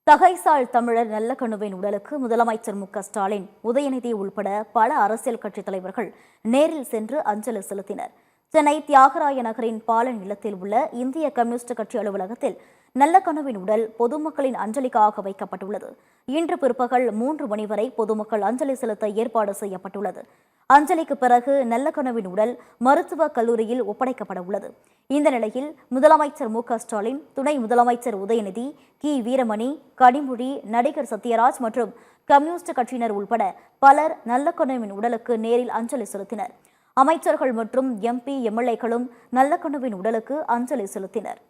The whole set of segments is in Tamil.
தகைசால் தமிழர் நல்லக்கண்ணுவின் உடலுக்கு முதலமைச்சர் மு.க.ஸ்டாலின், உதயநிதி உள்பட பல அரசியல் கட்சித் தலைவர்கள் நேரில் சென்று அஞ்சலி செலுத்தினர். சென்னை தியாகராய நகரின் பாலன் இல்லத்தில் உள்ள இந்திய கம்யூனிஸ்ட் கட்சி அலுவலகத்தில் நல்லக்கண்ணுவின் உடல் பொதுமக்களின் அஞ்சலிக்காக வைக்கப்பட்டுள்ளது. இன்று பிற்பகல் 3 மணி வரை பொதுமக்கள் அஞ்சலி செலுத்த ஏற்பாடு செய்யப்பட்டுள்ளது. அஞ்சலிக்கு பிறகு நல்லக்கண்ணுவின் உடல் மருத்துவக் கல்லூரியில் ஒப்படைக்கப்பட உள்ளது. இந்த நிலையில் முதலமைச்சர் மு.க.ஸ்டாலின், துணை முதலமைச்சர் உதயநிதி, கி. வீரமணி, கனிமொழி, நடிகர் சத்யராஜ் மற்றும் கம்யூனிஸ்ட் கட்சியினர் உள்பட பலர் நல்லக்கண்ணுவின் உடலுக்கு நேரில் அஞ்சலி செலுத்தினர். அமைச்சர்கள் மற்றும் MP, MLA-க்களும் நல்லக்கண்ணுவின் உடலுக்கு அஞ்சலி செலுத்தினர்.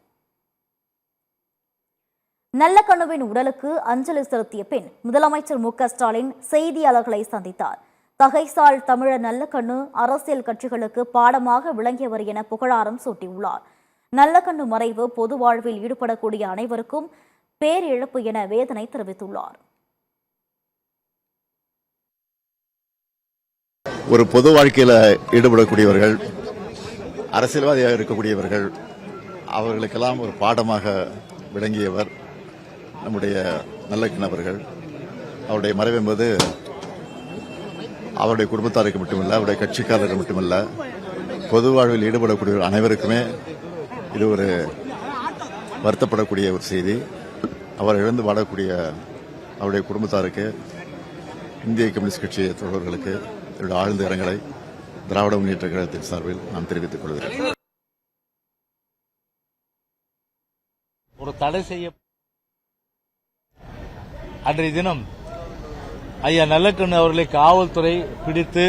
நல்லக்கண்ணுவின் உடலுக்கு அஞ்சலி செலுத்திய பின் முதலமைச்சர் மு.க.ஸ்டாலின் செய்தியாளர்களை சந்தித்தார். தகைசால் தமிழர் நல்லக்கண்ணு அரசியல் கட்சிகளுக்கு பாடமாக விளங்கியவர் என புகழாரம் சூட்டியுள்ளார். நல்லக்கண்ணு மறைவு பொது வாழ்வில் ஈடுபடக்கூடிய அனைவருக்கும் பேரிழப்பு என வேதனை தெரிவித்துள்ளார். ஒரு பொது வாழ்க்கையில் ஈடுபடக்கூடியவர்கள், அரசியல்வாதியாக இருக்கக்கூடியவர்கள், அவர்களுக்கெல்லாம் ஒரு பாடமாக விளங்கியவர் நம்முடைய நல்லக்கண்ணு அவர்கள். அவருடைய மறைவு என்பது அவருடைய குடும்பத்தாருக்கு மட்டுமல்ல, அவருடைய கட்சிக்காரர்கள் மட்டுமல்ல, பொது வாழ்வில் ஈடுபடக்கூடிய அனைவருக்குமே இது ஒரு வருத்தப்படக்கூடிய ஒரு செய்தி. அவர் இழந்து வாழக்கூடிய அவருடைய குடும்பத்தாருக்கு, இந்திய கம்யூனிஸ்ட் கட்சி தொடர்களுக்கு என்னுடைய ஆழ்ந்த இரங்கலை திராவிட முன்னேற்ற கழகத்தின் சார்பில் நான் தெரிவித்துக் கொள்கிறேன். ஒரு தடை செய்ய அன்றைய தினம் ஐயா நல்லக்கண்ணு அவர்களை காவல்துறை பிடித்து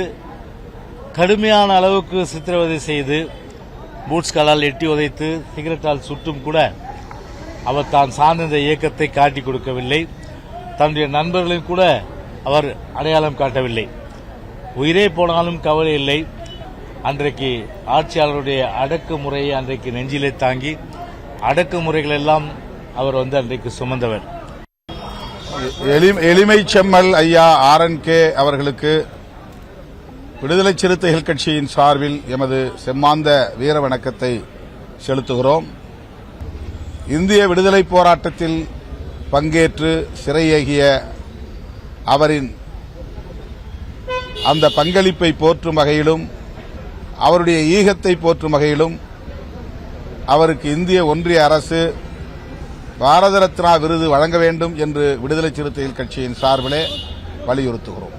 கடுமையான அளவுக்கு சித்திரவதை செய்து பூட்ஸ்களால் எட்டி உதைத்து சிகரெட்டால் சுட்டும் கூட அவர் தான் சார்ந்த இயக்கத்தை காட்டிக் கொடுக்கவில்லை. தன்னுடைய நண்பர்களையும் கூட அவர் அடையாளம் காட்டவில்லை. உயிரே போனாலும் கவலை இல்லை. அன்றைக்கு ஆட்சியாளருடைய அடக்குமுறையை அன்றைக்கு நெஞ்சிலே தாங்கி அடக்குமுறைகள் எல்லாம் அவர் அன்றைக்கு சுமந்தவர். எளிமை செம்மல் ஐயா RNK அவர்களுக்கு விடுதலை சிறுத்தைகள் கட்சியின் சார்பில் எமது செம்மாந்த வீர வணக்கத்தை செலுத்துகிறோம். இந்திய விடுதலை போராட்டத்தில் பங்கேற்று சிறையேகிய அவரின் அந்த பங்களிப்பை போற்றும் வகையிலும், அவருடைய ஈகத்தை போற்றும் வகையிலும் அவருக்கு இந்திய ஒன்றிய அரசு பாரத ரத்னா விருது வழங்க வேண்டும் என்று விடுதலை சிறுத்தைகள் கட்சியின் சார்பிலே வலியுறுத்துகிறோம்.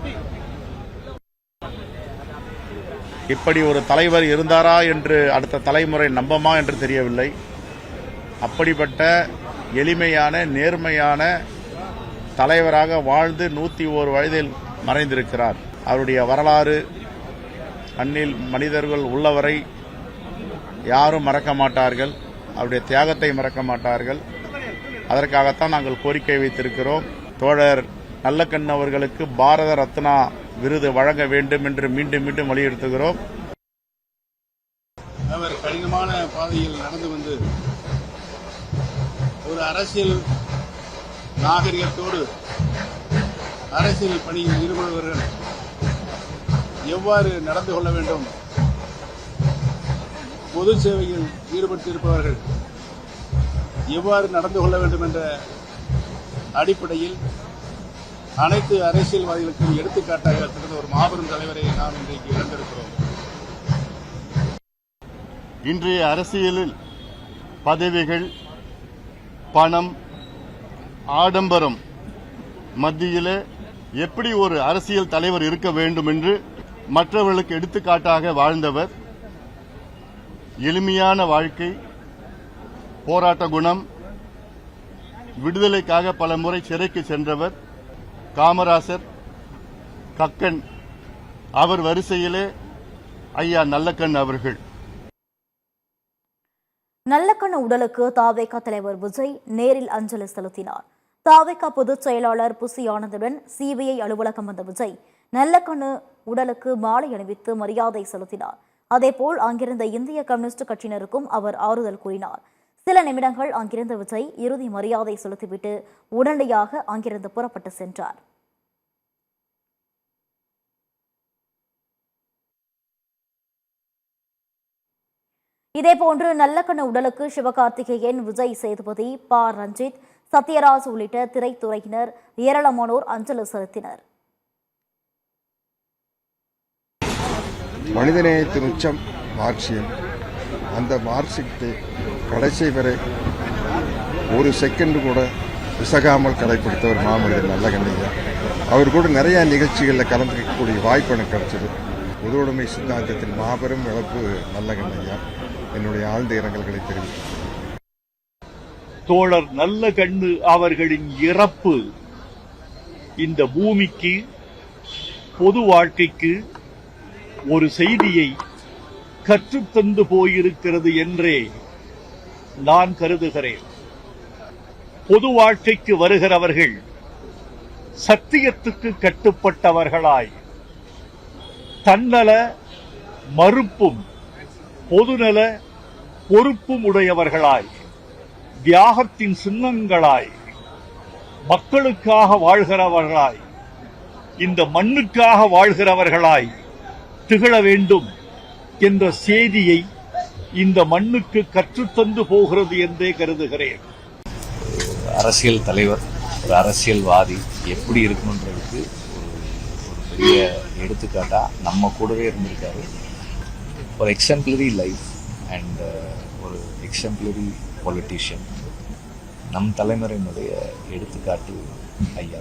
இப்படி ஒரு தலைவர் இருந்தாரா என்று அடுத்த தலைமுறை நம்பமா என்று தெரியவில்லை. அப்படிப்பட்ட எளிமையான, நேர்மையான தலைவராக வாழ்ந்து 101 வயதில் மறைந்திருக்கிறார். அவருடைய வரலாறு அந்நில் மனிதர்கள் உள்ளவரை யாரும் மறக்க மாட்டார்கள். அவருடைய தியாகத்தை மறக்க மாட்டார்கள். அதற்காகத்தான் நாங்கள் கோரிக்கை வைத்திருக்கிறோம். தோழர் நல்லக்கண்ணு அவர்களுக்கு பாரத ரத்னா விருது வழங்க வேண்டும் என்று மீண்டும் மீண்டும் வலியுறுத்துகிறோம். அவர் கடினமான பாதையில் நடந்து வந்து ஒரு அரசியல் நாகரிகத்தோடு அரசியல் பணியில் ஈடுபடுபவர்கள் எவ்வாறு நடந்து கொள்ள வேண்டும், பொது சேவையில் ஈடுபட்டிருப்பவர்கள் எவ்வாறு நடந்து கொள்ள வேண்டும் என்ற அடிப்படையில் அனைத்து அரசியல்வாதிகளுக்கும் எடுத்துக்காட்டாக இருந்த ஒரு மாபெரும் தலைவரை நாம் இன்றைக்கு இழந்திருக்கிறோம். இன்றைய அரசியலில் பதவிகள், பணம், ஆடம்பரம் மத்தியில் எப்படி ஒரு அரசியல் தலைவர் இருக்க வேண்டும் என்று மற்றவர்களுக்கு எடுத்துக்காட்டாக வாழ்ந்தவர். எளிமையான வாழ்க்கை, போராட்ட குணம், விடுதலைக்காக பல முறை சிறைக்கு சென்றவர். காமராசர், கக்கன், அவர் வரிசையிலே ஐயா நல்லக்கண்ணு அவர்கள். நல்லக்கண்ணு உடலுக்கு தாவேகா தலைவர் விஜய் நேரில் அஞ்சலி செலுத்தினார். தாவேகா பொதுச் செயலாளர் புசி ஆனந்துடன் CBI அலுவலகம் வந்த விஜய் நல்லக்கண்ணு உடலுக்கு மாலை அணிவித்து மரியாதை செலுத்தினார். அதேபோல் அங்கிருந்த இந்திய கம்யூனிஸ்ட் கட்சியினருக்கும் அவர் ஆறுதல் கூறினார். சில நிமிடங்கள் அங்கிருந்த விஜய் இறுதி மரியாதை செலுத்திவிட்டு உடனடியாக அங்கிருந்து புறப்பட்டு சென்றார். இதேபோன்று நல்லக்கண்ணு உடலுக்கு சிவகார்த்திகேயன், விஜய் சேதுபதி, ப. ரஞ்சித், சத்யராஜ் உள்ளிட்ட திரைத்துறையினர் ஏராளமானோர் அஞ்சலி செலுத்தினர். மனிதநேயத்தின் உச்சம் மார்க்சியம். அந்த மார்க்சியத்தை கடைசி வரை ஒரு செகண்ட் கூட விசகாமல் கடைபிடித்த ஒரு மாமனிதர் நல்லகண்ணையா. அவர் கூட நிறைய நிகழ்ச்சிகளில் கலந்துக்கக்கூடிய வாய்ப்பு எனக்கு கிடைச்சது. பொதுவுடைமை சித்தாந்தத்தின் மாபெரும் இழப்பு நல்லகண்ணையா. என்னுடைய ஆழ்ந்த இரங்கல்களை தெரிவிக்கிறேன். தோழர் நல்லகண்ணு அவர்களின் இறப்பு இந்த பூமிக்கு, பொது வாழ்க்கைக்கு ஒரு செய்தியை கற்றுத்தந்து போயிருக்கிறது என்றே நான் கருதுகிறேன். பொது வாழ்க்கைக்கு வருகிறவர்கள் சத்தியத்துக்கு கட்டுப்பட்டவர்களாய், தன்னல மறுப்பும் பொதுநல பொறுப்பும் உடையவர்களாய், தியாகத்தின் சின்னங்களாய், மக்களுக்காக வாழ்கிறவர்களாய், இந்த மண்ணுக்காக வாழ்கிறவர்களாய் திகழ வேண்டும் என்ற செய்தியை இந்த மண்ணுக்கு கற்றுத்தந்து போகிறது என்றே கருதுகிறேன். அரசியல் தலைவர், ஒரு அரசியல்வாதி எப்படி இருக்கணுன்றதுக்கு ஒரு பெரிய எடுத்துக்காட்டா நம்ம கூடவே இருந்திருக்காரு. ஒரு எக்ஸாம்பிளரி லைஃப் அண்ட் ஒரு எக்ஸாம்பிளரி பொலிட்டீஷியன். நம் தலைமுறையினுடைய எடுத்துக்காட்டு ஐயா.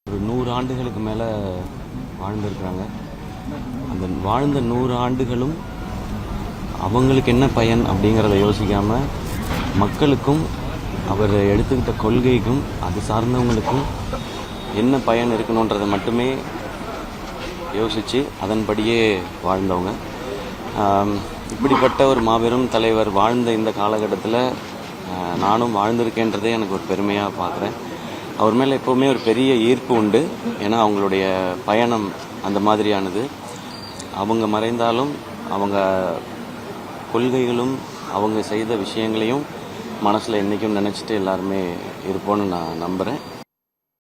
ஒரு 100 ஆண்டுகளுக்கு மேலே வாழ்ந்திருக்கிறாங்க. அந்த வாழ்ந்த 100 ஆண்டுகளும் அவங்களுக்கு என்ன பயன் அப்படிங்கிறத யோசிக்காமல், மக்களுக்கும் அவர் எடுத்துக்கிட்ட கொள்கைக்கும் அது சார்ந்தவங்களுக்கும் என்ன பயன் இருக்கணுன்றதை மட்டுமே யோசித்து அதன்படியே வாழ்ந்தவங்க. இப்படிப்பட்ட ஒரு மாபெரும் தலைவர் வாழ்ந்த இந்த காலகட்டத்தில் நானும் வாழ்ந்திருக்கேன்றதே எனக்கு ஒரு பெருமையாக பார்க்குறேன். அவர் மேலே எப்போவுமே ஒரு பெரிய ஈர்ப்பு உண்டு. ஏன்னா அவங்களுடைய பயணம் அந்த மாதிரியானது. அவங்க மறைந்தாலும் அவங்க கொள்கைகளும் அவங்க செய்த விஷயங்களையும் மனசில் என்றைக்கும் நினச்சிட்டு எல்லாருமே இருப்போன்னு நான் நம்புகிறேன்.